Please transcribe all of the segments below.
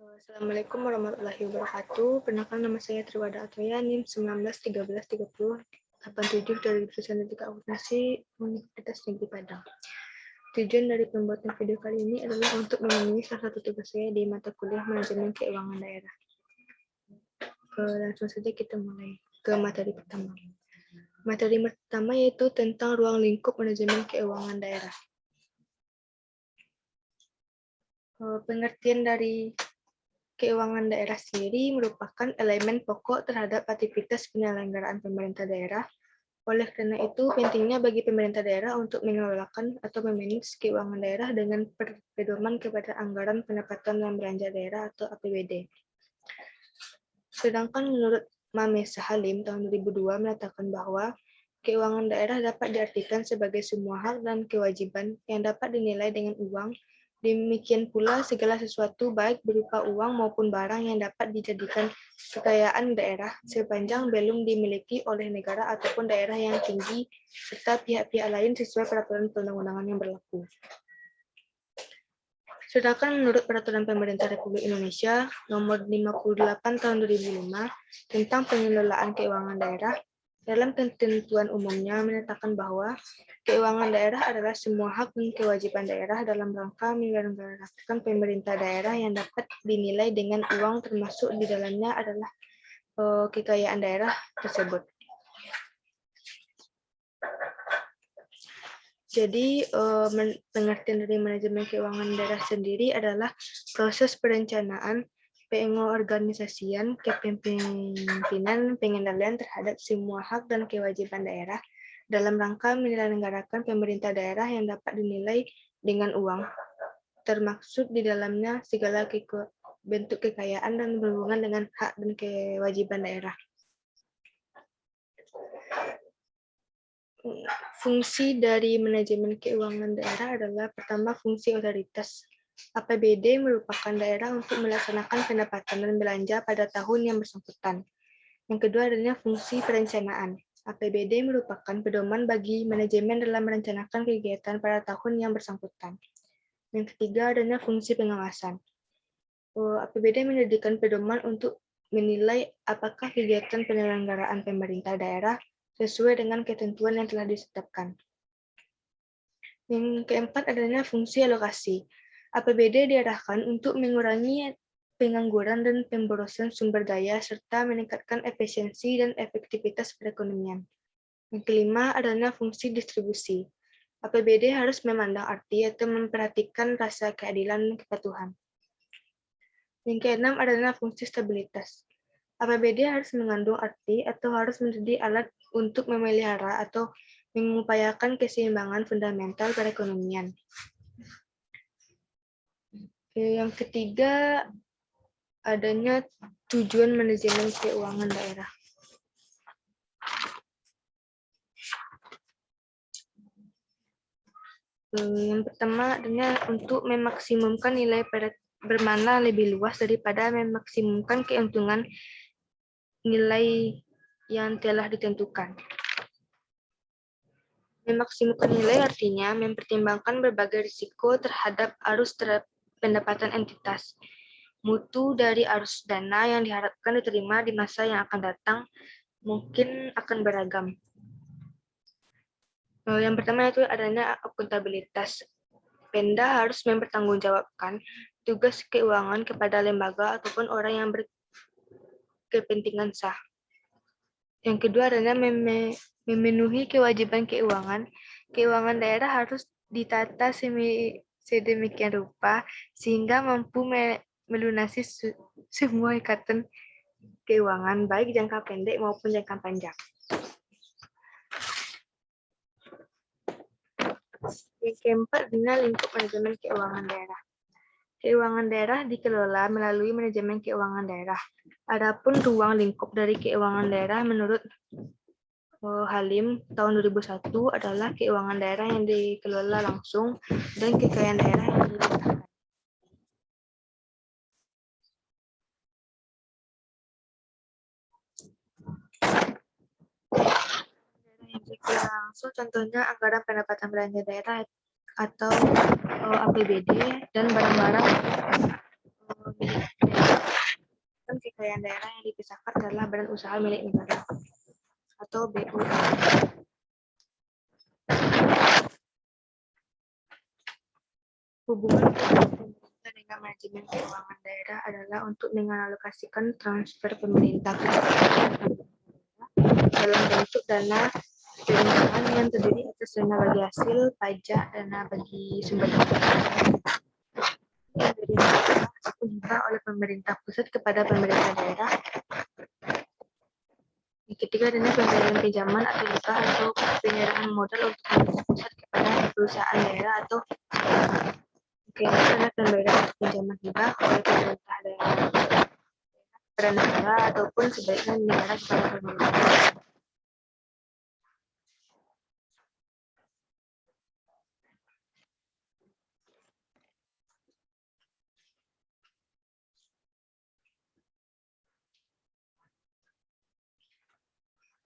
Assalamualaikum warahmatullahi wabarakatuh. Perkenalkan nama saya Triwada Atoya, NIM 19133087 dari jurusan Etika Akuntansi Universitas Negeri Padang. Tujuan dari pembuatan video kali ini adalah untuk memenuhi salah satu tugas saya di mata kuliah Manajemen Keuangan Daerah. Langsung saja kita mulai ke materi pertama. Materi pertama yaitu tentang ruang lingkup manajemen keuangan daerah. Pengertian dari keuangan daerah sendiri merupakan elemen pokok terhadap aktivitas penyelenggaraan pemerintah daerah. Oleh karena itu, pentingnya bagi pemerintah daerah untuk mengelolakan atau memanage keuangan daerah dengan pedoman kepada anggaran pendapatan dan belanja daerah atau APBD. Sedangkan menurut Mamesa Halim tahun 2002 menyatakan bahwa keuangan daerah dapat diartikan sebagai semua hak dan kewajiban yang dapat dinilai dengan uang. Demikian pula segala sesuatu baik berupa uang maupun barang yang dapat dijadikan kekayaan daerah sepanjang belum dimiliki oleh negara ataupun daerah yang tinggi serta pihak-pihak lain sesuai peraturan perundang-undangan yang berlaku. Sedangkan menurut Peraturan Pemerintah Republik Indonesia Nomor 58 Tahun 2005 tentang pengelolaan keuangan daerah, dalam ketentuan umumnya menyatakan bahwa keuangan daerah adalah semua hak dan kewajiban daerah dalam rangka menyelenggarakan pemerintah daerah yang dapat dinilai dengan uang, termasuk di dalamnya adalah kekayaan daerah tersebut. Jadi, pengertian dari manajemen keuangan daerah sendiri adalah proses perencanaan, pengorganisasian, kepemimpinan, pengendalian terhadap semua hak dan kewajiban daerah dalam rangka menyelenggarakan pemerintah daerah yang dapat dinilai dengan uang, termaksud di dalamnya segala bentuk kekayaan dan berhubungan dengan hak dan kewajiban daerah. Fungsi dari manajemen keuangan daerah adalah pertama fungsi otoritas. APBD merupakan daerah untuk melaksanakan pendapatan dan belanja pada tahun yang bersangkutan. Yang kedua adalah fungsi perencanaan. APBD merupakan pedoman bagi manajemen dalam merencanakan kegiatan pada tahun yang bersangkutan. Yang ketiga adalah fungsi pengawasan. APBD menjadikan pedoman untuk menilai apakah kegiatan penyelenggaraan pemerintah daerah sesuai dengan ketentuan yang telah ditetapkan. Yang keempat adalah fungsi alokasi. APBD diarahkan untuk mengurangi pengangguran dan pemborosan sumber daya serta meningkatkan efisiensi dan efektivitas perekonomian. Yang kelima adalah fungsi distribusi. APBD harus memandang arti atau memperhatikan rasa keadilan dan kepatuhan. Yang keenam adalah fungsi stabilitas. APBD harus mengandung arti atau harus menjadi alat untuk memelihara atau mengupayakan keseimbangan fundamental perekonomian. Yang ketiga, adanya tujuan manajemen keuangan daerah. Yang pertama adalah untuk memaksimumkan nilai bermana lebih luas daripada memaksimumkan keuntungan nilai yang telah ditentukan. Memaksimumkan nilai artinya mempertimbangkan berbagai risiko terhadap arus pendapatan entitas. Mutu dari arus dana yang diharapkan diterima di masa yang akan datang mungkin akan beragam. Yang pertama itu adanya akuntabilitas. Pemda harus mempertanggungjawabkan tugas keuangan kepada lembaga ataupun orang yang berkepentingan sah. Yang kedua adalah memenuhi kewajiban keuangan. Keuangan daerah harus ditata sedemikian rupa sehingga mampu melunasi semua ikatan keuangan, baik jangka pendek maupun jangka panjang. Yang keempat adalah lingkup manajemen keuangan daerah. Keuangan daerah dikelola melalui manajemen keuangan daerah. Adapun ruang lingkup dari keuangan daerah menurut Halim tahun 2001 adalah keuangan daerah yang dikelola langsung dan kekayaan daerah yang dilimpahkan. Yang dikelola langsung contohnya anggaran pendapatan belanja daerah atau APBD dan barang-barang pemerintahan daerah yang dipisahkan adalah badan usaha milik negara atau BUMN. Hubungan pemerintah dengan manajemen keuangan daerah adalah untuk mengalokasikan transfer pemerintah ke dalam bentuk dana perumahan yang terdiri atas dana bagi hasil pajak, dana bagi sumber daya yang dari negara ataupun hibah oleh pemerintah pusat kepada pemerintah daerah. Yang ketiga, dana pembayaran pinjaman atau hibah atau penyerahan modal untuk pemerintah pusat kepada perusahaan daerah atau dana pembayaran pinjaman hibah oleh pemerintah daerah kepada negara ataupun sebaliknya negara kepada pemerintah.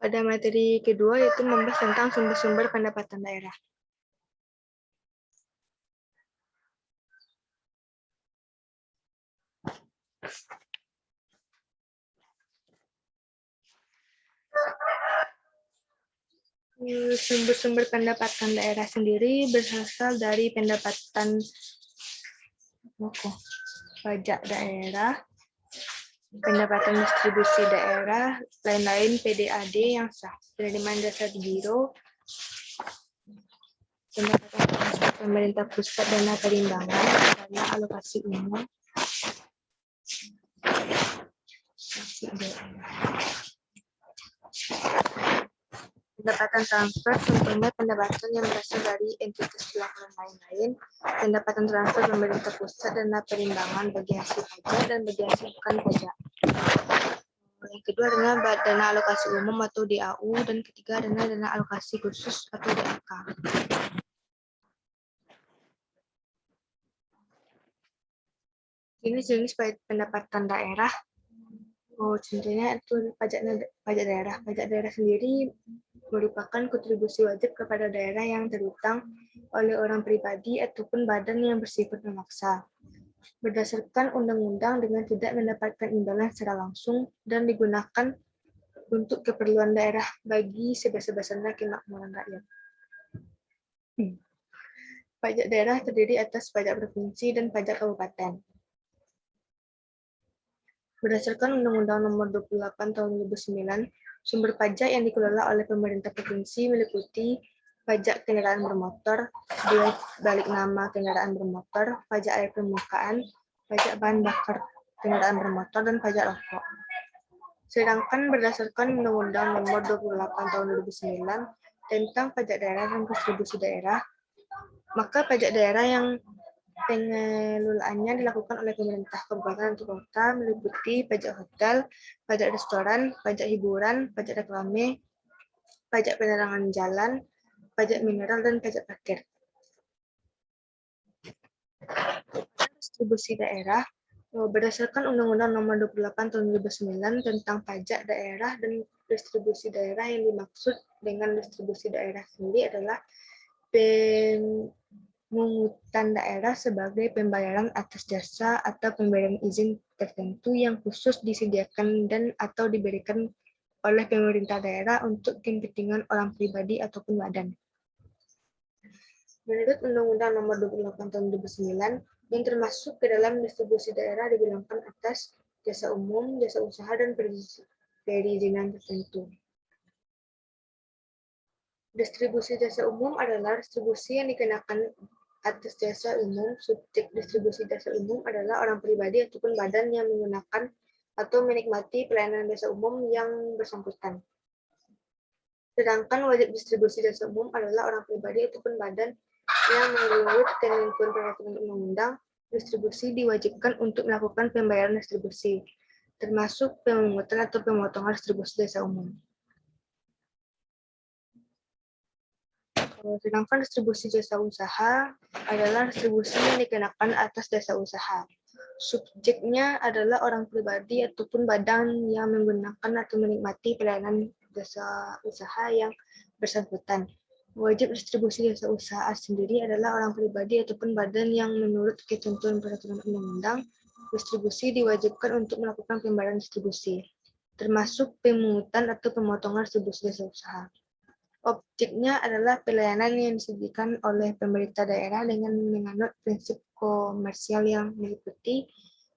Pada materi kedua yaitu membahas tentang sumber-sumber pendapatan daerah. Sumber-sumber pendapatan daerah sendiri berasal dari pendapatan pajak daerah, pendapatan distribusi daerah, lain-lain PDAD yang sah, penerimaan dasar giro, pendapatan transfer pemerintah pusat, dana perimbangan, dana alokasi umum, pendapatan transfer contohnya pendapatan yang berasal dari entitas pelaporan lain-lain, pendapatan transfer pemerintah pusat, dana perimbangan bagi hasil pajak dan bagi hasil bukan pajak. Yang kedua adalah dana alokasi umum atau DAU, dan ketiga adalah dana alokasi khusus atau DAK. Ini jenis pendapatan daerah. Contohnya itu pajak daerah. Pajak daerah sendiri merupakan kontribusi wajib kepada daerah yang terutang oleh orang pribadi ataupun badan yang bersifat memaksa, berdasarkan undang-undang dengan tidak mendapatkan imbalan secara langsung dan digunakan untuk keperluan daerah bagi sebesar-besarnya kemakmuran rakyat. Pajak daerah terdiri atas pajak provinsi dan pajak kabupaten. Berdasarkan Undang-Undang Nomor 28 Tahun 2009, sumber pajak yang dikelola oleh pemerintah provinsi meliputi pajak kendaraan bermotor, biaya balik nama kendaraan bermotor, pajak air permukaan, pajak bahan bakar kendaraan bermotor, dan pajak rokok. Sedangkan berdasarkan Undang-Undang Nomor 28 Tahun 2009 tentang pajak daerah dan distribusi daerah, maka pajak daerah yang pengelolaannya dilakukan oleh pemerintah kabupaten atau kota meliputi pajak hotel, pajak restoran, pajak hiburan, pajak reklame, pajak penerangan jalan, pajak mineral, dan pajak parkir. Distribusi daerah berdasarkan Undang-Undang Nomor 28 Tahun 2009 tentang pajak daerah dan distribusi daerah, yang dimaksud dengan distribusi daerah sendiri adalah pemungutan daerah sebagai pembayaran atas jasa atau pembayaran izin tertentu yang khusus disediakan dan atau diberikan oleh pemerintah daerah untuk kepentingan orang pribadi ataupun badan. Menurut Undang-Undang Nomor 28 Tahun 2009, yang termasuk ke dalam distribusi daerah dibilangkan atas jasa umum, jasa usaha, dan perizinan tertentu. Distribusi jasa umum adalah distribusi yang dikenakan atas jasa umum. Subjek distribusi jasa umum adalah orang pribadi ataupun badan yang menggunakan atau menikmati pelayanan jasa umum yang bersangkutan. Sedangkan wajib distribusi jasa umum adalah orang pribadi ataupun badan yang menurut ketentuan peraturan undang-undang distribusi diwajibkan untuk melakukan pembayaran distribusi, termasuk pemungutan atau pemotongan distribusi jasa umum. Sedangkan distribusi jasa usaha adalah distribusi yang dikenakan atas jasa usaha. Subjeknya adalah orang pribadi ataupun badan yang menggunakan atau menikmati pelayanan jasa usaha yang bersangkutan. Wajib distribusi jasa usaha sendiri adalah orang pribadi ataupun badan yang menurut ketentuan peraturan undang-undang, distribusi diwajibkan untuk melakukan pembayaran distribusi, termasuk pemungutan atau pemotongan distribusi jasa usaha. Objeknya adalah pelayanan yang disajikan oleh pemerintah daerah dengan menganut prinsip komersial yang meliputi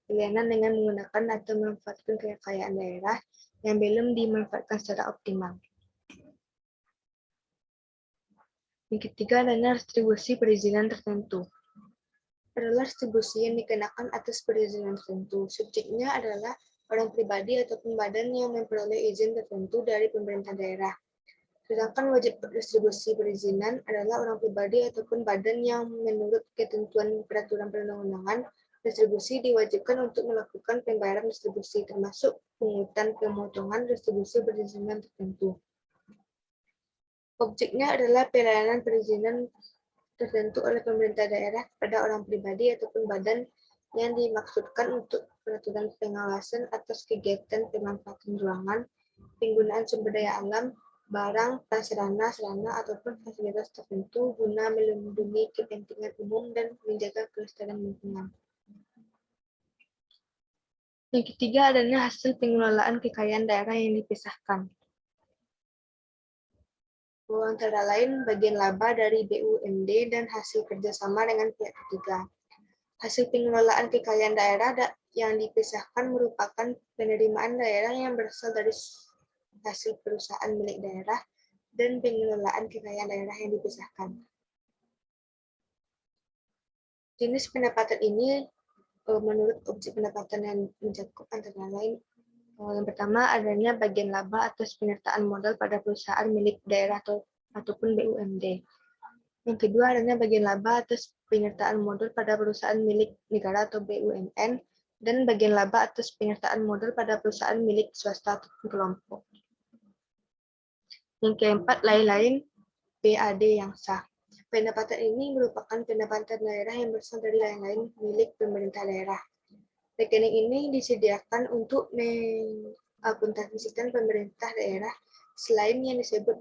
pelayanan dengan menggunakan atau memanfaatkan kekayaan daerah yang belum dimanfaatkan secara optimal. Yang ketiga adalah distribusi perizinan tertentu. Adalah distribusi yang dikenakan atas perizinan tertentu. Subjeknya adalah orang pribadi ataupun badan yang memperoleh izin tertentu dari pemerintah daerah. Sedangkan wajib distribusi perizinan adalah orang pribadi ataupun badan yang menurut ketentuan peraturan perundang-undangan, distribusi diwajibkan untuk melakukan pembayaran distribusi, termasuk pungutan pemotongan distribusi perizinan tertentu. Objeknya adalah pelayanan perizinan tertentu oleh pemerintah daerah kepada orang pribadi ataupun badan yang dimaksudkan untuk peraturan pengawasan atas kegiatan pemanfaatan ruangan, penggunaan sumber daya alam, barang, prasarana, sarana, ataupun fasilitas tertentu guna melindungi kepentingan umum dan menjaga kelestarian lingkungan. Yang ketiga adalah hasil pengelolaan kekayaan daerah yang dipisahkan. Antara lain bagian laba dari BUMD dan hasil kerjasama dengan pihak ketiga. Hasil pengelolaan kekayaan daerah yang dipisahkan merupakan penerimaan daerah yang berasal dari hasil perusahaan milik daerah dan pengelolaan kekayaan daerah yang dipisahkan. Jenis pendapatan ini menurut objek pendapatan yang mencakup antara lain yang pertama adanya bagian laba atas penyertaan modal pada perusahaan milik daerah ataupun BUMD. Yang kedua adanya bagian laba atas penyertaan modal pada perusahaan milik negara atau BUMN dan bagian laba atas penyertaan modal pada perusahaan milik swasta ataupun kelompok. Yang keempat, lain-lain PAD yang sah. Pendapatan ini merupakan pendapatan daerah yang berasal dari lain-lain milik pemerintah daerah. Rekening ini disediakan untuk mengakuntansikan pemerintah daerah selain yang disebut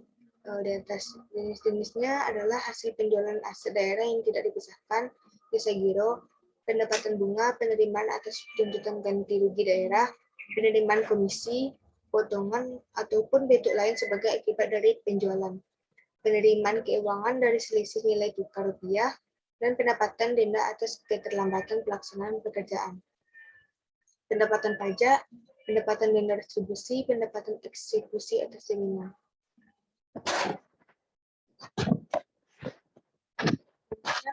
di atas. Jenis-jenisnya adalah hasil penjualan aset daerah yang tidak dipisahkan, jasa giro, pendapatan bunga, penerimaan atas tuntutan ganti rugi daerah, penerimaan komisi, potongan, ataupun bentuk lain sebagai akibat dari penjualan, penerimaan keuangan dari selisih nilai tukar rupiah, dan pendapatan denda atas keterlambatan pelaksanaan pekerjaan. Pendapatan pajak, pendapatan denda distribusi, pendapatan eksekusi atas jaminan.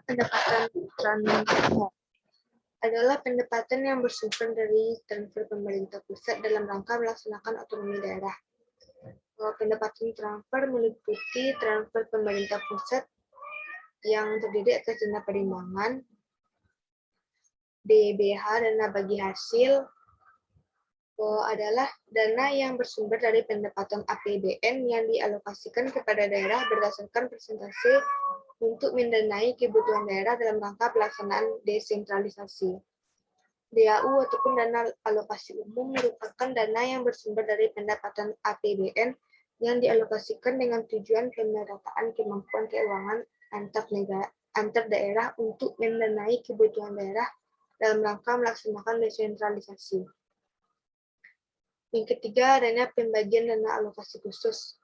Pendapatan transfer adalah pendapatan yang bersumber dari transfer pemerintah pusat dalam rangka melaksanakan otonomi daerah. Pendapatan transfer meliputi transfer pemerintah pusat yang terdiri atas dana perimbangan, DBH, dana bagi hasil, adalah dana yang bersumber dari pendapatan APBN yang dialokasikan kepada daerah berdasarkan persentase untuk mendanai kebutuhan daerah dalam rangka pelaksanaan desentralisasi. DAU ataupun dana alokasi umum merupakan dana yang bersumber dari pendapatan APBN yang dialokasikan dengan tujuan pemerataan kemampuan keuangan antar daerah untuk mendanai kebutuhan daerah dalam rangka melaksanakan desentralisasi. Yang ketiga, adanya pembagian dana alokasi khusus,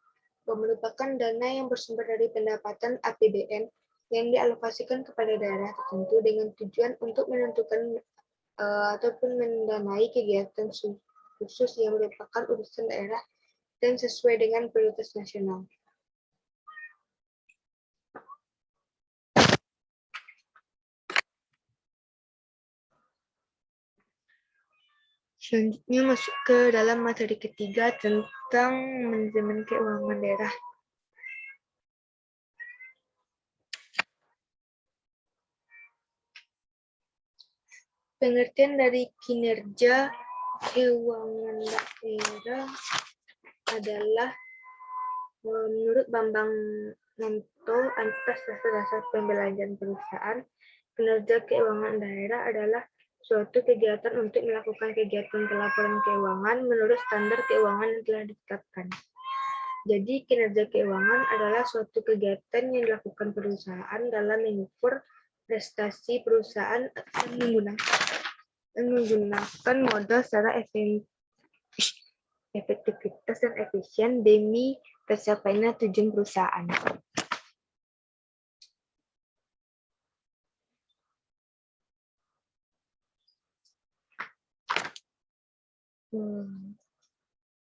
merupakan dana yang bersumber dari pendapatan APBN yang dialokasikan kepada daerah tertentu dengan tujuan untuk menentukan ataupun mendanai kegiatan khusus yang merupakan urusan daerah dan sesuai dengan prioritas nasional. Selanjutnya masuk ke dalam materi ketiga tentang manajemen keuangan daerah. Pengertian dari kinerja keuangan daerah adalah menurut Bambang Nanto atas dasar-dasar pembelanjaan perusahaan, kinerja keuangan daerah adalah suatu kegiatan untuk melakukan kegiatan pelaporan keuangan menurut standar keuangan yang telah ditetapkan. Jadi, kinerja keuangan adalah suatu kegiatan yang dilakukan perusahaan dalam mengukur prestasi perusahaan dan menggunakan modal secara efektivitas dan efisien demi tercapainya tujuan perusahaan.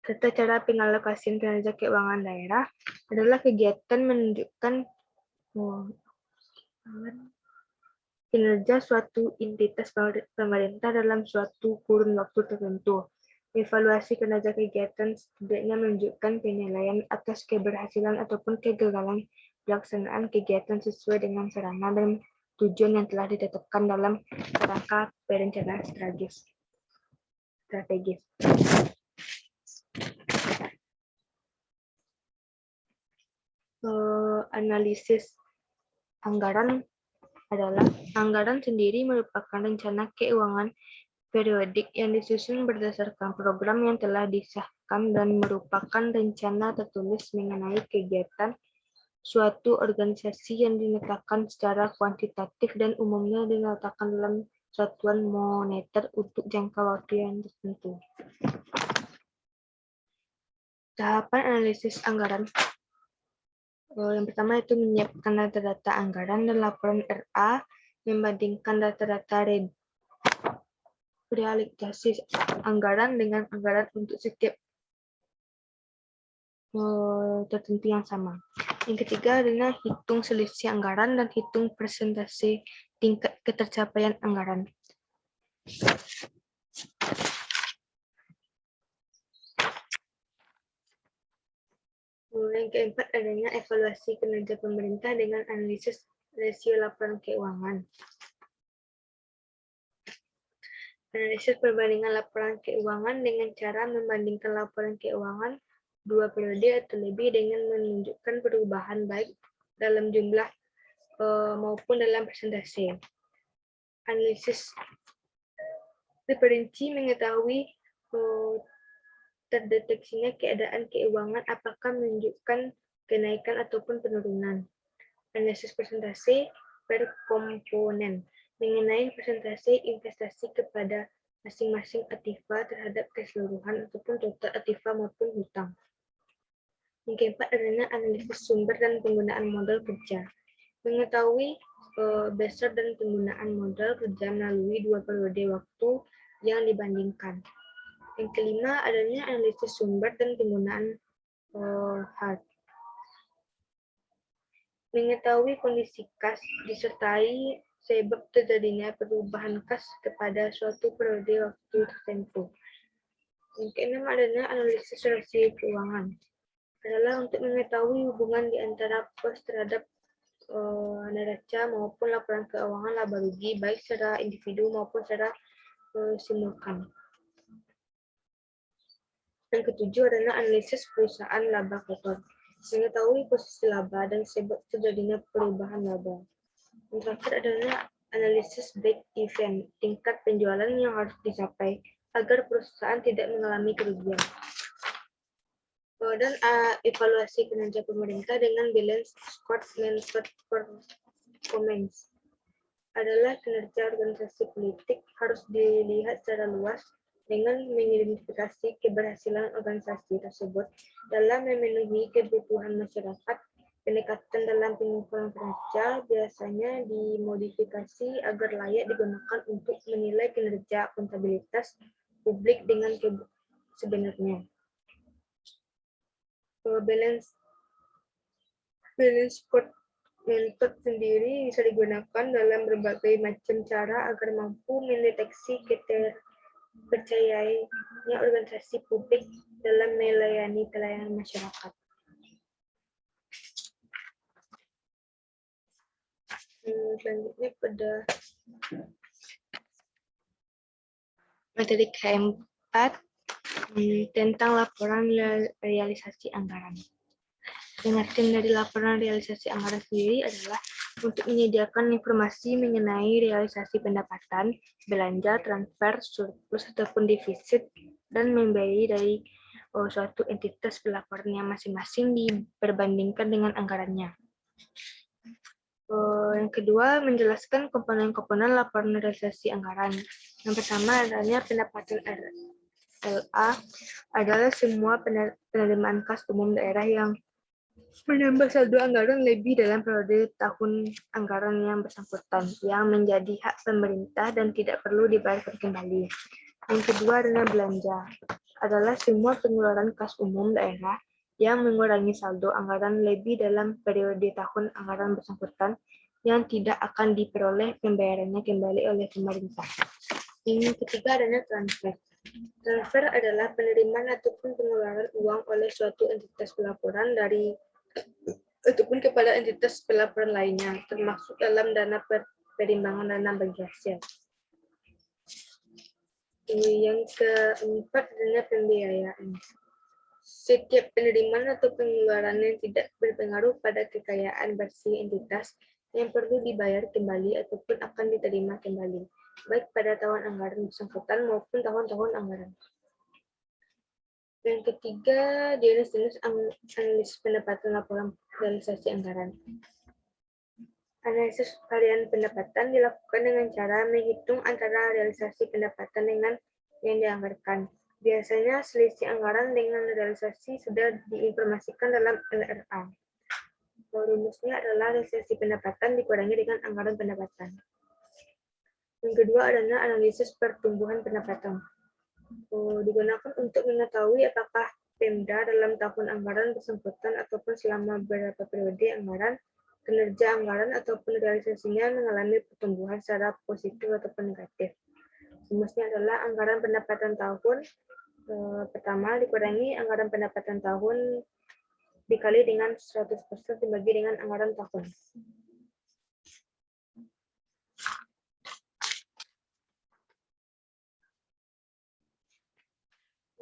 Tata cara pengalokasian kinerja keuangan daerah adalah kegiatan menunjukkan kinerja suatu entitas pemerintah dalam suatu kurun waktu tertentu. Evaluasi kinerja kegiatan setidaknya menunjukkan penilaian atas keberhasilan ataupun kegagalan pelaksanaan kegiatan sesuai dengan sarana dan tujuan yang telah ditetapkan dalam kerangka perencanaan strategis. Analisis anggaran adalah anggaran sendiri merupakan rencana keuangan periodik yang disusun berdasarkan program yang telah disahkan dan merupakan rencana tertulis mengenai kegiatan suatu organisasi yang dinyatakan secara kuantitatif dan umumnya diletakkan dalam satuan moneter untuk jangka waktu yang tertentu. Tahapan analisis anggaran. Yang pertama itu menyiapkan data-data anggaran dan laporan RA, membandingkan data-data realisasi anggaran dengan anggaran untuk setiap tertentu yang sama. Yang ketiga adalah hitung selisih anggaran dan hitung persentase tingkat ketercapaian anggaran. Yang keempat adanya evaluasi kinerja pemerintah dengan analisis rasio laporan keuangan. Analisis perbandingan laporan keuangan dengan cara membandingkan laporan keuangan 2 periode atau lebih dengan menunjukkan perubahan baik dalam jumlah maupun dalam persentase. Analisis terperinci mengetahui terdeteksinya keadaan keuangan apakah menunjukkan kenaikan ataupun penurunan. Analisis persentase per komponen mengenai persentase investasi kepada masing-masing aktiva terhadap keseluruhan ataupun total aktiva maupun hutang. Yang keempat adalah analisis sumber dan penggunaan modal kerja. Mengetahui besar dan penggunaan modal kerja melalui 2 periode waktu yang dibandingkan. Yang kelima adanya analisis sumber dan penggunaan hard. Mengetahui kondisi kas disertai sebab terjadinya perubahan kas kepada suatu periode waktu tertentu. Yang keenam adanya analisis rasio keuangan. Adalah untuk mengetahui hubungan di antara pos terhadap neraca maupun laporan keuangan laba rugi baik secara individu maupun secara simultan. Yang ketujuh adalah analisis perusahaan laba kotor. Mengetahui posisi laba dan sebab terjadinya perubahan laba. Yang terakhir adalah analisis break even, tingkat penjualan yang harus dicapai agar perusahaan tidak mengalami kerugian. Dan evaluasi kinerja pemerintah dengan balance scorecard performance adalah kinerja organisasi politik harus dilihat secara luas dengan mengidentifikasi keberhasilan organisasi tersebut dalam memenuhi kebutuhan masyarakat. Pendekatan dalam pengukuran kinerja biasanya dimodifikasi agar layak digunakan untuk menilai kinerja akuntabilitas publik dengan sebenarnya. Balance scorecard method sendiri bisa digunakan dalam berbagai macam cara agar mampu mendeteksi keterpercayaannya organisasi publik dalam melayani pelayanan masyarakat. Selanjutnya pada materi keempat tentang laporan realisasi anggaran. Pengertian dari laporan realisasi anggaran sendiri adalah untuk menyediakan informasi mengenai realisasi pendapatan, belanja, transfer, surplus ataupun defisit, dan memberi dari suatu entitas pelaporannya masing-masing diperbandingkan dengan anggarannya. Yang kedua, menjelaskan komponen-komponen laporan realisasi anggaran. Yang pertama adanya pendapatan RLA adalah semua penerimaan kas umum daerah yang menambah saldo anggaran lebih dalam periode tahun anggaran yang bersangkutan, yang menjadi hak pemerintah dan tidak perlu dibayarkan kembali. Yang kedua adalah belanja, adalah semua pengeluaran kas umum daerah yang mengurangi saldo anggaran lebih dalam periode tahun anggaran bersangkutan yang tidak akan diperoleh pembayarannya kembali oleh pemerintah. Yang ketiga adalah transfer. Transfer adalah penerimaan ataupun pengeluaran uang oleh suatu entitas pelaporan dari ataupun kepada entitas pelaporan lainnya, termasuk dalam dana perimbangan dana bagi hasil. Yang keempat adalah pembiayaan. Setiap penerimaan atau pengeluaran yang tidak berpengaruh pada kekayaan bersih entitas yang perlu dibayar kembali ataupun akan diterima kembali, baik pada tahun anggaran bersangkutan maupun tahun-tahun anggaran. Yang ketiga, jenis-jenis analisis pendapatan laporan realisasi anggaran. Analisis varian pendapatan dilakukan dengan cara menghitung antara realisasi pendapatan dengan yang dianggarkan. Biasanya selisih anggaran dengan realisasi sudah diinformasikan dalam LRA. Rumusnya adalah realisasi pendapatan dikurangi dengan anggaran pendapatan. Yang kedua adalah analisis pertumbuhan pendapatan. Digunakan untuk mengetahui apakah Pemda dalam tahun anggaran bersangkutan ataupun selama beberapa periode anggaran, kinerja anggaran ataupun realisasinya mengalami pertumbuhan secara positif ataupun negatif. Rumusnya adalah anggaran pendapatan tahun pertama dikurangi anggaran pendapatan tahun dikali dengan 100% dibagi dengan anggaran tahun.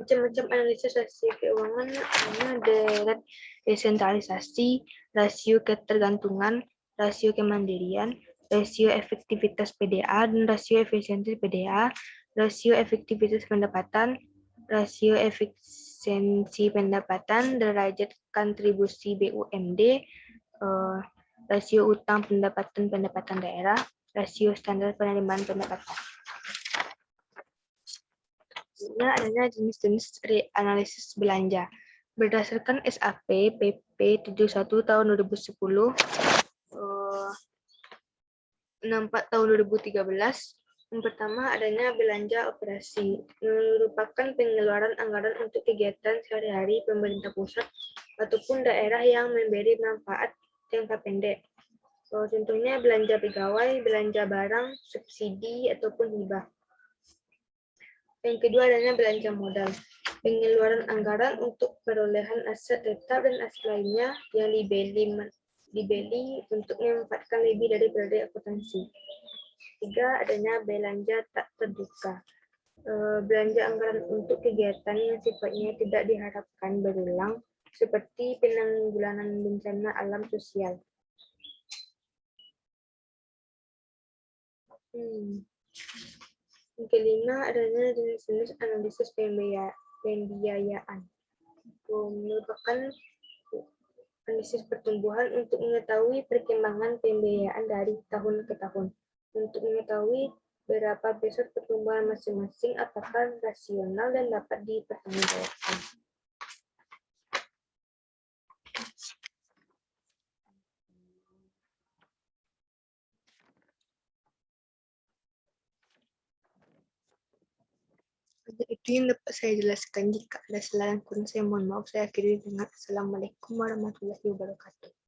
Macam-macam analisis rasio keuangan ada desentralisasi, rasio ketergantungan, rasio kemandirian, rasio efektivitas PDA dan rasio efisiensi PDA, rasio efektivitas pendapatan, rasio efisiensi pendapatan, derajat kontribusi BUMD, rasio utang pendapatan daerah, rasio standar penerimaan pendapatan. Selanjutnya adanya jenis-jenis analisis belanja. Berdasarkan SAP PP 71 tahun 2010, 64 tahun 2013, yang pertama adanya belanja operasi, merupakan pengeluaran anggaran untuk kegiatan sehari-hari pemerintah pusat ataupun daerah yang memberi manfaat jangka pendek. Contohnya belanja pegawai, belanja barang, subsidi, ataupun hibah. Yang kedua adalah belanja modal, pengeluaran anggaran untuk perolehan aset tetap dan aset lainnya yang dibeli untuk memanfaatkan lebih dari periode akuntansi. Tiga, adanya belanja tak terduga, belanja anggaran untuk kegiatan yang sifatnya tidak diharapkan berulang, seperti penanggulangan bencana alam sosial. Yang kelima adanya jenis-jenis analisis pembiayaan. Merupakan analisis pertumbuhan untuk mengetahui perkembangan pembiayaan dari tahun ke tahun. Untuk mengetahui berapa besar pertumbuhan masing-masing, apakah rasional dan dapat dipertanggungjawabkan. Itu yang dapat saya jelaskan. Jika ada salah yang kurang, saya mohon maaf. Saya akhiri dengan Assalamualaikum warahmatullahi wabarakatuh.